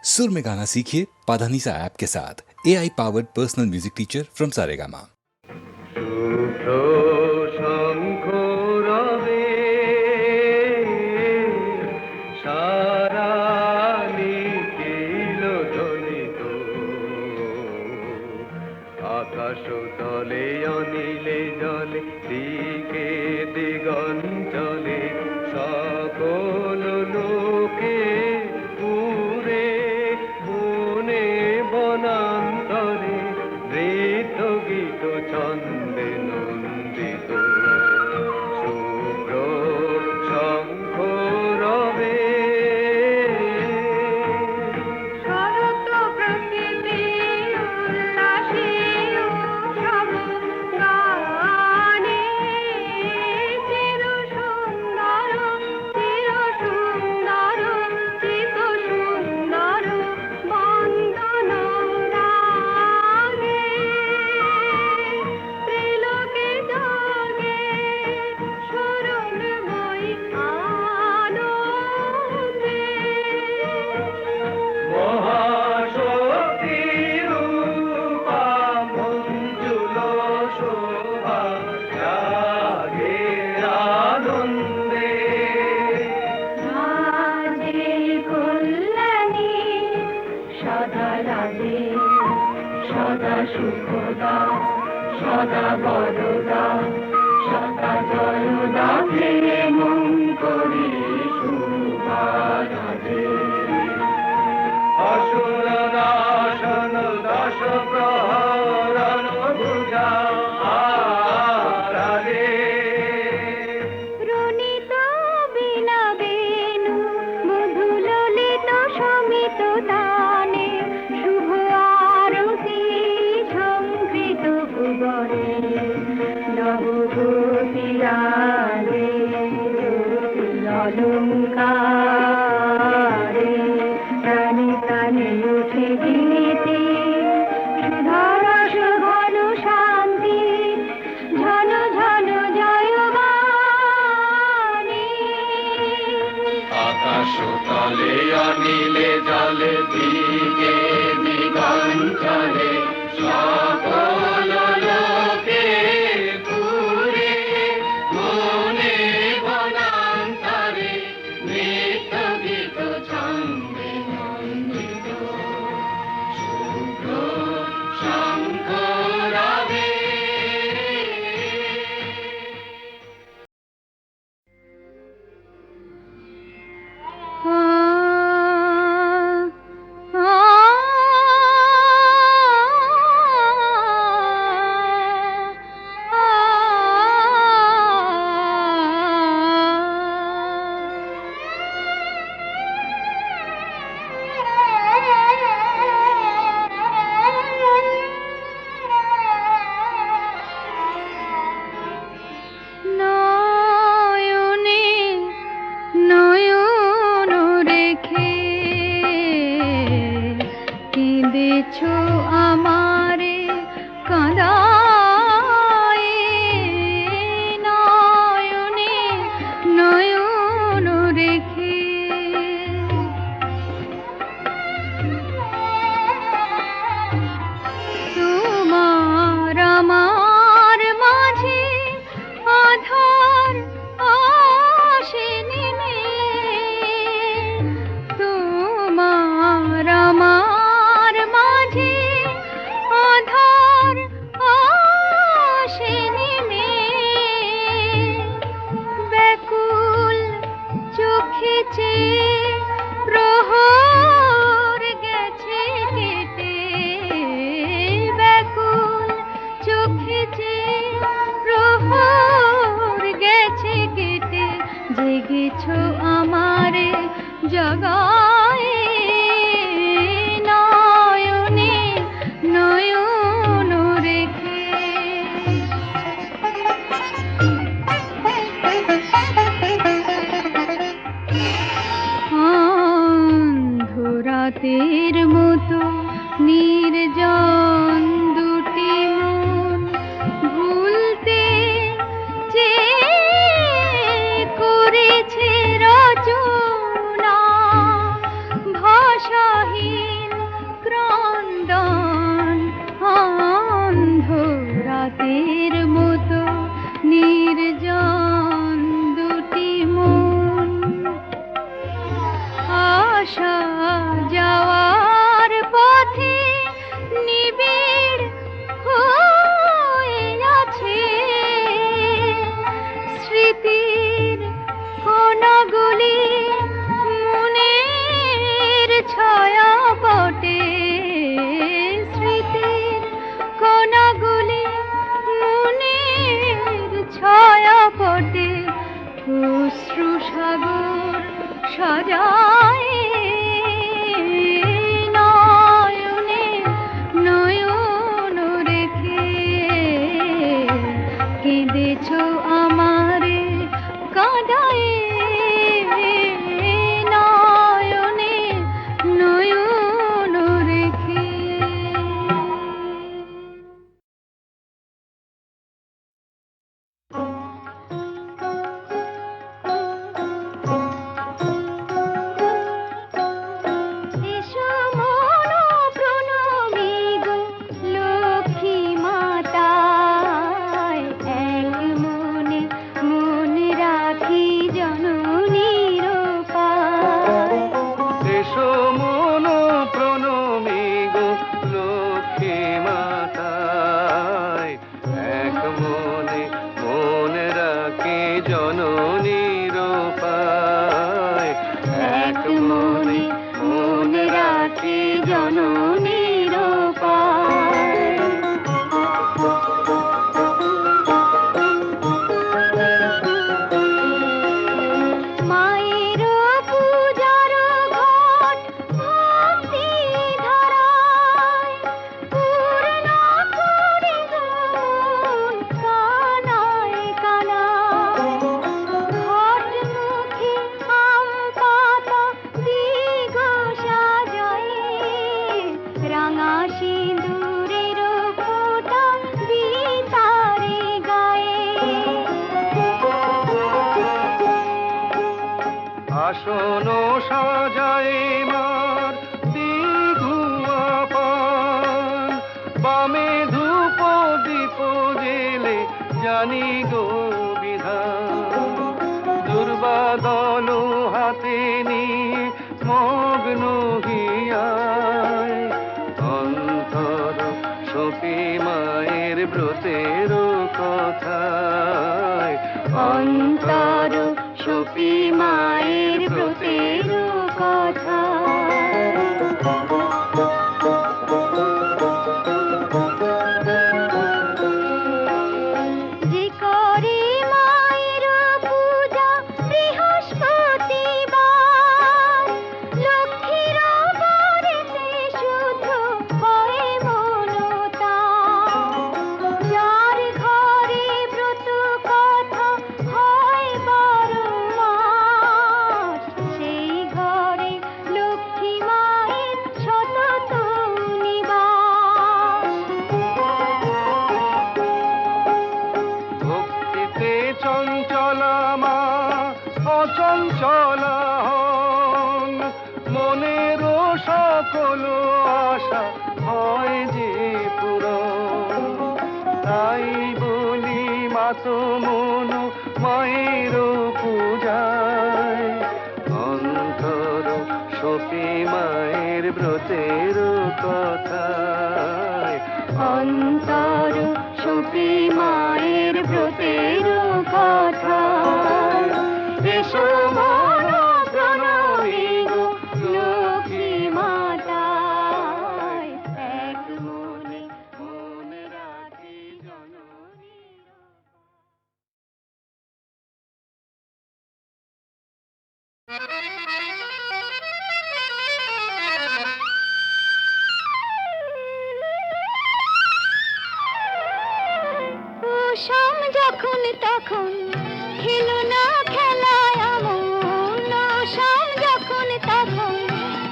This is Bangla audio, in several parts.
सुर में गाना सीखिए पाधानीसा ऐप के साथ। AI powered personal music teacher from Saregama. আকাশ তলে অনিলে জলে দিকে দিগঞ্চলে সকল লোকে পুরে বনে বনান্তরে নৃত্য গীত ছন্দে নন্দিত শুভ্র শঙ্খ রবে সদা সুখদা সদা বরদা সদা জয়দা মন করি শুভারাধে অসুর নাশন দশ প্রহরণ ভুজা আরাধে রণিত বিনা বেণু মধু ললিত সমিত তানে শুভ আরতি সংকৃত ভুবনে নবগোপীরাধে অলঙ্কারে প্রাণে প্রাণে উঠে গীতি সুধারস ঘন শান্তি ঝন ঝন জয়বাণী আকাশ তলে অনিলে জলে দিকে দিগঞ্চলে সকল লোকে পুরে মনে বনান্তরে নৃত্য গীত ছন্দে নন্দিত শুভ্র শঙ্খ রবে নয়নে নয়ন রেখে কেঁদেছ আমারে কাঁদায় নয়নে নয়ন রেখে তোমার আমার মাঝে আধার আসে নেমে তোমার আমার মাঝে আধার আসে নেমে ব্যাকুল চোখে চেয়ে প্রহর গেছে কেটে ব্যাকুল চোখে চেয়ে প্রহর গেছে কেটে জেগেছ আমারে জগায় নয়নে নয়ন রেখে অন্ধরাতের মতো নির্জন দুটি মন ভুলতে চেয়ে করেছে রচনা ভাষা দিশাহীন ক্রন্দন অন্ধ রাতের মতো নির্জন দুটি মন আসা যাওয়ার পথে নিবিড় হয়ে আছে স্মৃতির কণাগুলি মনের ছায়া পটে স্মৃতির কণাগুলি মনের ছায়া পটে অশ্রু সাগর সাজায় নয়নে নয়ন রেখে কেঁদেছো আমারে কাঁদায় নয়নে নয়ন রেখে এসো মন প্রণমী গো লক্ষ্মী মাতায় এক মনে মন রাখি জননীর পায় এসো মন প্রণমী গো লক্ষ্মী মাতায় এক মনে মন রাখি জননীর পায় এক মনে মন রাখি জননীর পায় মায়ের পূজার ঘট ভক্তি ধারায় পূর্ণ করি মন কানায় কানায় ঘটমুখী আম পাতা দিগ সাজায় রাঙা সিঁদুরের ফোঁটা দিতারে গায়ে আসন সাজায় মার দিঘুয়া পান বামে ধূপ দীপ জেলে জানি গো বিধান দুর্বাদল হাতে নিয়ে মগ্ন হিয়ায় অন্তর সপি মায়ের ব্রতের কথায় অন্তর সপি মায়ের ব্রতের কথা যে করে মায়ের পূজা বৃহস্পতিবার লক্ষ্মীর বাড়িতে শুধু হয় মনতা যার ঘরে ব্রত কথা হয় বারো মাস সেই ঘরে লক্ষ্মী মায়ের সতত নিবাস ভক্তিতে চঞ্চলা মা অচঞ্চলা হন মনের সকল আশা হয় যে পূরণ তাই বলি মাতো মন মায়ের পূজায় অন্তর সপি মায়ের ব্রতের কথায় অন্তর সপি মায়ের ব্রতের কথা এসো মন প্রণমী গো লক্ষ্মী মাতায় এক মনে মন রাখি জননীর শাম যখন তখন খেলো না খেলায় আমন শাম যখন তখন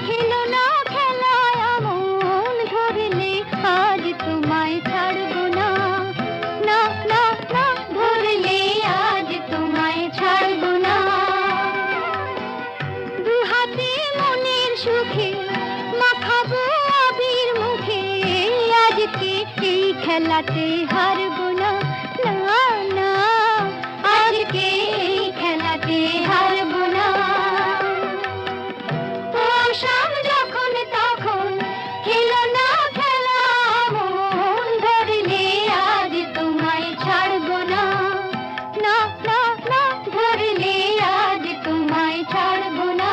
খেলো না খেলায় আমন ধরলে আজ তোমায় ছাড়বো না না না না ধরলে আজ তোমায় ছাড়বো না দু হাতে মনের সুখে খেলাতে হারবো না, না না আজকে এই খেলাতে হারবো না। ও শাম যখন তখন খেলো না খেলা, মন ধরলে আজ তোমায় ছাড়বো না, না না না ধরলে আজ তোমায় ছাড়বো না।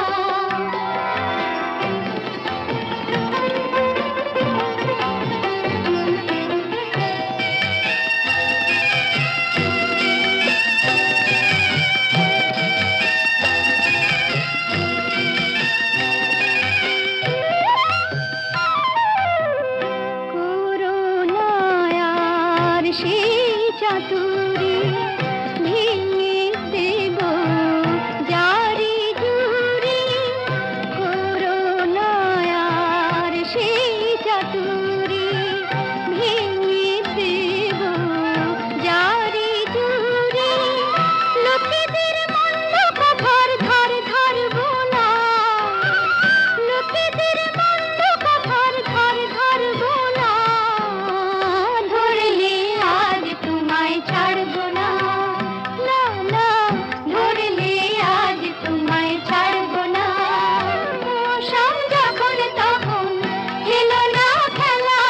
করুণায়ার সেই চাতুরী ভেঙে দেব জারি জুড়ি, করুণায়ার সেই চাতুরী ভেঙে দেব জারি জুড়ি। লোকেদের মন্দ কথার ধার ধারবো না, লোকেদের মন্দ কথার ধার ধারবো না, ধরলে আজ তোমায় ছাড়বো না, না না ধরলে আজ তোমায় ছাড়বো না। ও শাম যখন তখন খেলো না খেলা,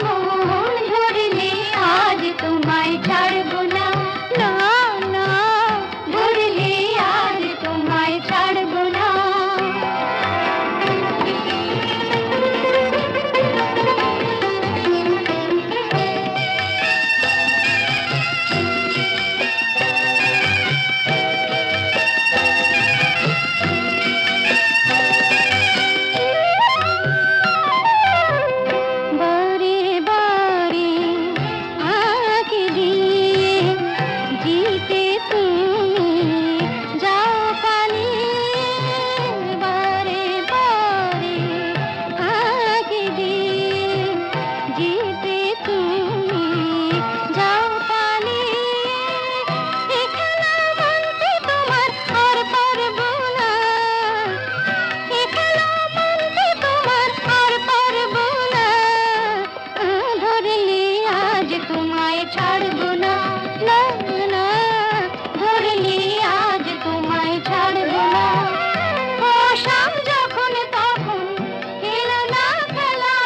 মন ধরলে আজ তোমায় ছাড়বো না, না না ধরলে আজ তোমায় ছাড়বো না। বারে বারে আঁকি দিয়ে জিতে তুমি যাও পালিয়ে, বারে বারে আঁকি দিয়ে জিতে তুমি যাও পালিয়ে। এ খেলা মানতে তোমার আর পারবো না, এ খেলা মানতে তোমার আর পারবো না, ধরলে আজ তোমায় ছাড়বো না, না না ধরলে আজ তোমায় ছাড়বো না। ও শাম যখন তখন খেলো না খেলা,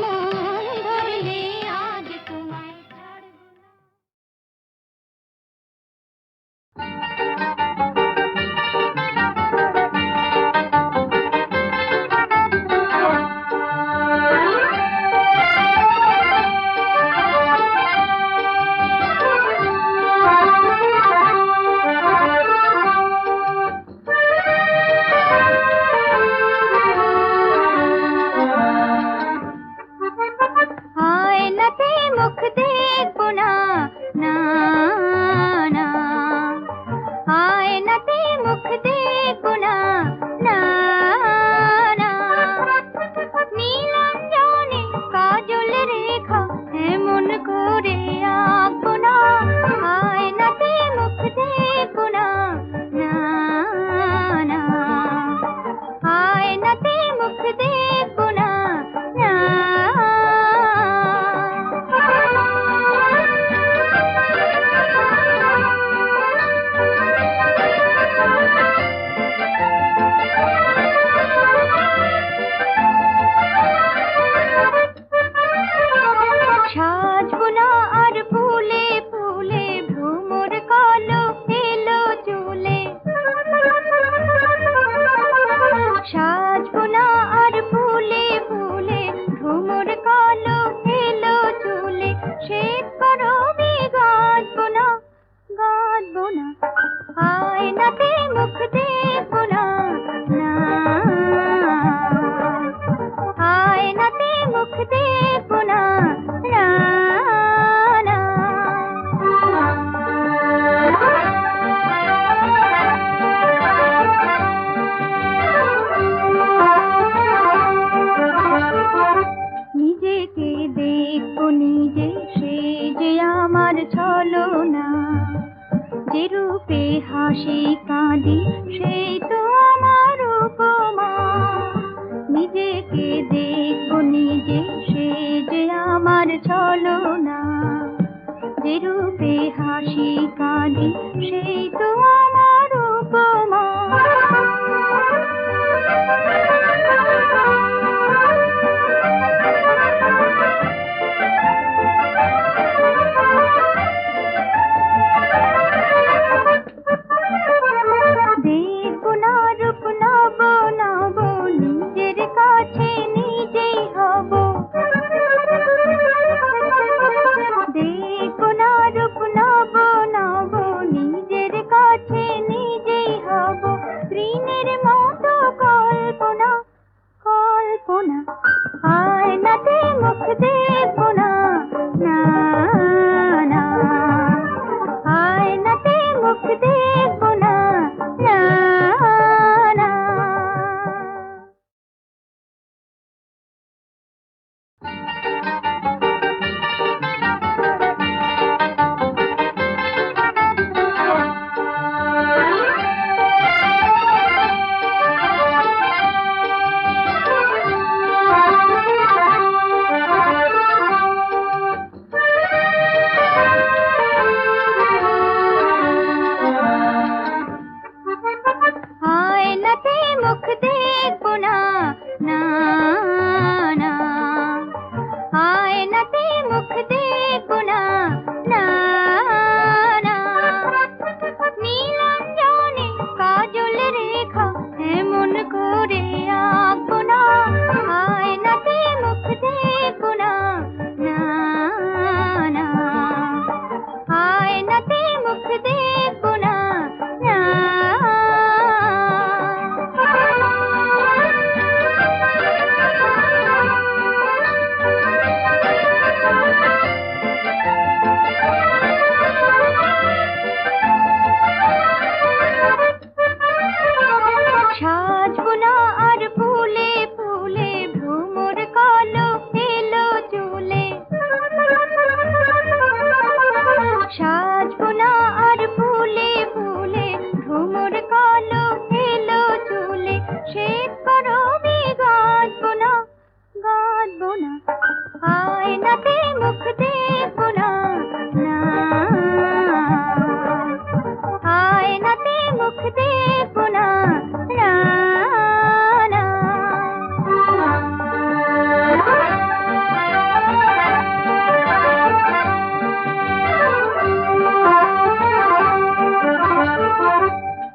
মন ধরলে আজ তোমায় ছাড়বো না। আয়নাতে মুখ দেখবো না, না না আয়নাতে মুখ দেখবো না, না না নীলাঞ্জনে কাজল রেখা এমন করে আঁকবো না, আয়নাতে মুখ দেখবো না, না না আয়নাতে মুখ দেখবো না, না। সাজবো না আর ফুলে ফুলে ভ্রমর কালো এলো চুলে, সাজবো না আর ফুলে ফুলে ভ্রমর কালো এলো চুলে, শ্বেত করবি গাঁথবো না, গাঁথবো না আয়নাতে মুখ দেখবো না, না আয়নাতে মুখ দেখবো না, না না নিজেকে দেখবো নিজে, সে যে আমার ছলনা, যে রূপে হাসি কাঁদি সেই তো আমার উপমা। নিজেকে দেখবো নিজে, সে যে আমার ছলনা। যে রূপে হাসি কাঁদি সেই তো আমার উপমা। দেখবো না রূপ নব নব, নিজের কাছে নিজেই হব। দেখবো না রূপ নব নব, নিজের কাছে নিজেই হব। ঋণের মতো কল্পনা কল্পনা, আয়নাতে মুখ দেখবো না, না না, আয়নাতে মুখ দেখবো না, না না। আয়নাতে মুখ দেখবো না, না না, আয়নাতে মুখ দেখবো না, না না। নীলাঞ্জনে কাজল রেখা এমন করে আঁকবো না, আয়নাতে মুখ দেখবো না, না না, আয়নাতে মুখ দেখবো না, না। সাজবো না আর ফুলে ফুলে, ভ্রমর কালো এলো চুলে। সাজবো না আর ফুলে ফুলে, ভ্রমর কালো এলো চুলে। শ্বেত করবি গাঁথবো না, গাঁথবো না, আয়নাতে মুখ দেখবো না, না, আয়নাতে মুখ দেখবো না, না না।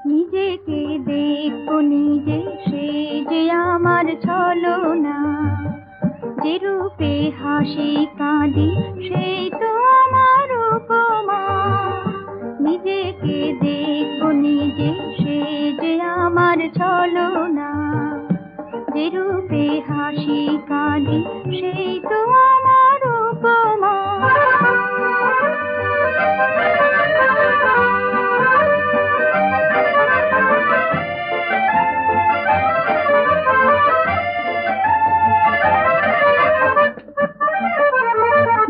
নিজেকে দেখবো নিজে, সে যে আমার ছলনা। যে রূপে হাসি কাঁদি সেই তো আমার উপমা। নিজেকে দেখবো নিজে, সে যে আমার ছলনা। যে রূপে হাসি কাঁদি সেই তো আমার উপমা।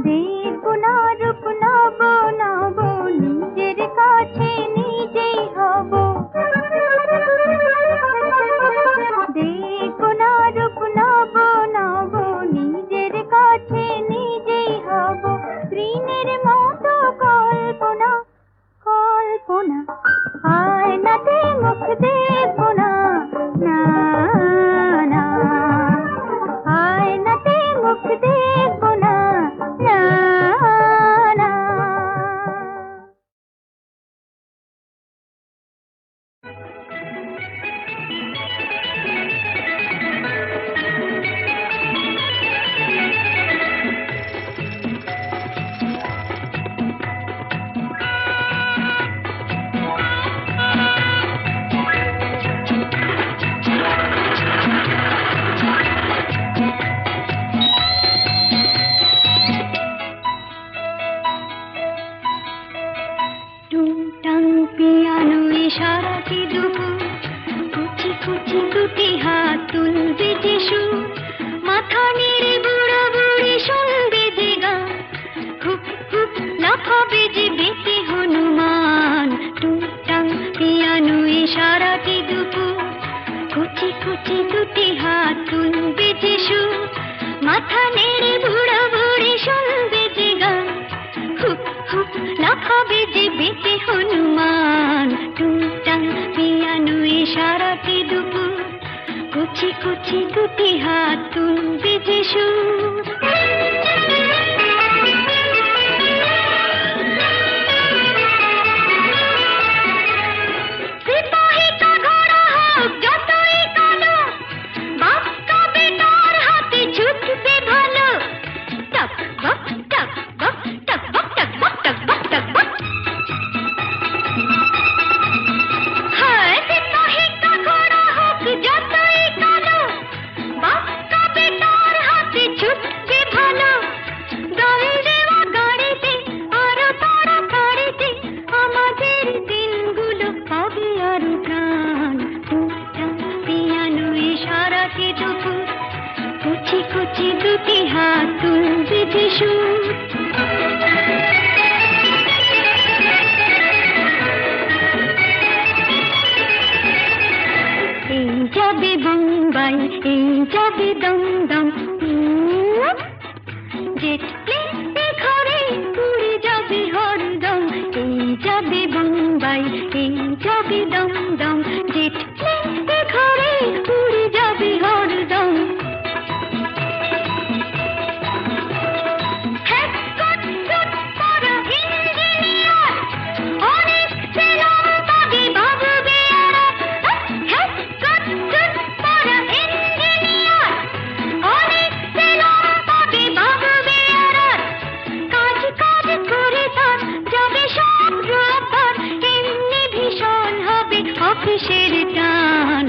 দেখবো না রূপ নব নব, নিজের কাছে নিজেই হব। দেখবো না রূপ নব নব, নিজের কাছে নিজেই হব। ঋণের মতো কল্পনা কল্পনা, আয়নাতে মুখ দেখবো না, না না, আয়নাতে মুখ দেখবো না, না না। টুংটাং পিয়ানোয় সারাটি দুপুর, কুচি কুচি দুটি হাত তুলবে যে সুর। মাথা নেড়ে বুড়ো বুড়ি শুনবে যে গান, হুপ হুপ লাফাবে যে বেঁচে হনুমান। টুংটাং পিয়ানোয় সারাটি দুপুর, কুচি কুচি দুটি হাত তুলবে যে সুর। মাথা নেড়ে বুড়ো বুড়ি শুনবে যে গান, হুপ হুপ কুচি কুচি দুটি হাত তুলবে যে সুর সিপাহী কা ঘোড়া হোক যতই কালো বাক্কা বেটার হাতে ছুটবে ভালো টক বক টক বক টক বক টক বক টক বক টক বক হায় সিপাহী কা ঘোড়া হোক যতই কালো বাক্কা বেটার হাতে ছুটবে ভালো দম দেওয়া গাড়িতে আরো তাড়াতাড়িতে আমাদের দিনগুলো পাবে আরো প্রাণ পিয়ানো ইশারাতে দুপুর কুচি কুচি দুটি হাত তুলবে যে সুর এই যাবে বোম্বাই এই যাবে দমদম জেট প্লেনে ঘরে উড়ে যাবে হরদম এই যাবে বোম্বাই এই যাবে দমদম জেট প্লেনে ঘরে উড়ে যাবে হরদম অনেক সেলাম পাবে ভাববে অনেক সেলাম পাবে ভাববে কাজ কাজ করে তার যাবে সব রোববার এমনি ভীষণ হবে অফিসের টান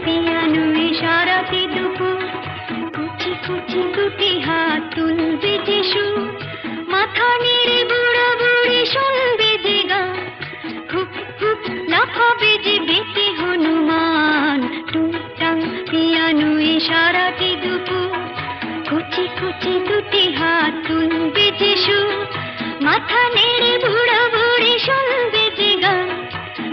পিয়ানো ইশারাতে দুপুর কুচি কুচি দুটি হাত তুলবে যে সুর মাথা নেড়ে বুড়ো বুড়ি শুনবে যে গান হুপ হুপ লাফাবে যে বেটে হনুমান টুকটাং পিয়ানো ইশারাতে দুপুর কুচি কুচি দুটি হাত তুলবে যে সুর মাথা নেড়ে বুড়ো বুড়ি শুনবে যে গান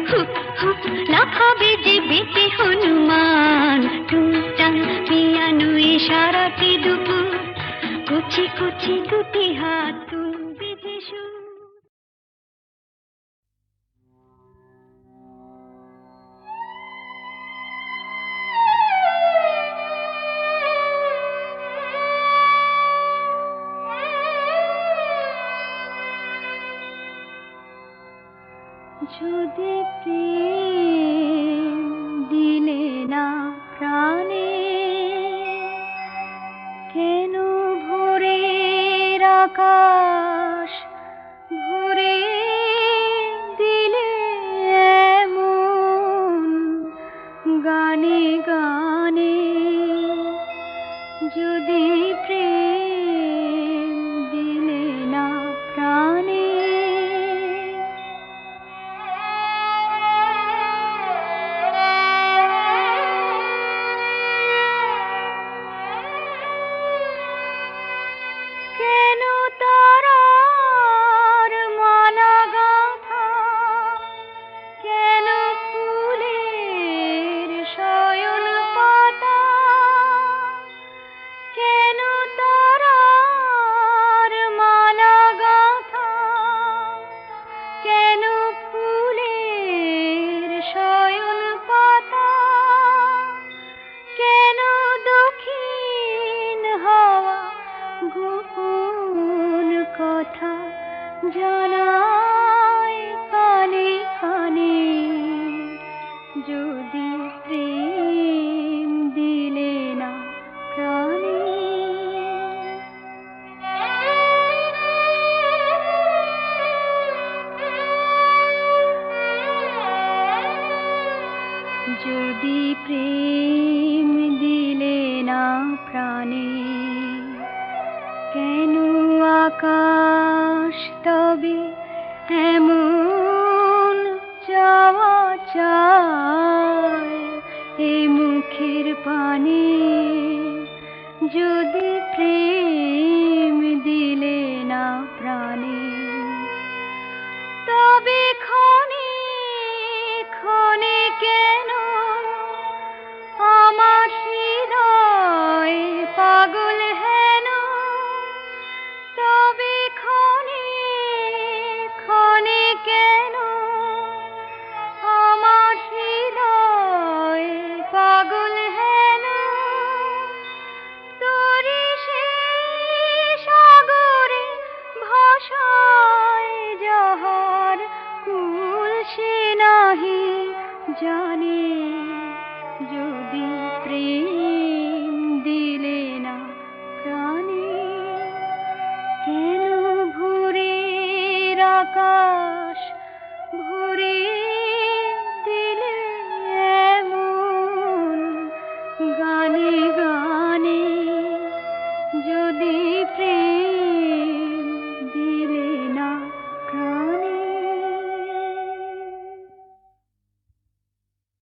হুপ হুপ লাফাবে যে বেটে হনুমান টুকটাং পিয়ানো ইশারাতে দুপুর কুচি কুচি দুটি হাত তুলবে যে সুর যদি প্রেম দিলে না প্রাণে কেন ভোরের আকাশ ভরে দিলে এমন গানে গানে যদি প্রেম দিলে না প্রাণে জানাই কানে কানে যদি প্রেম দিলে না প্রাণে যদি প্রেম দিলে না প্রাণে কেন আকাশ তবে এমন চাওয়া চায় এ মুখের পানে যদি প্রেম দিলে না প্রাণে তবে ক্ষণে ক্ষণে কেন আমার হৃদয় পাগল হেন তবে ক্ষণে ক্ষণে কেন আমার হৃদয় পাগল হেন রে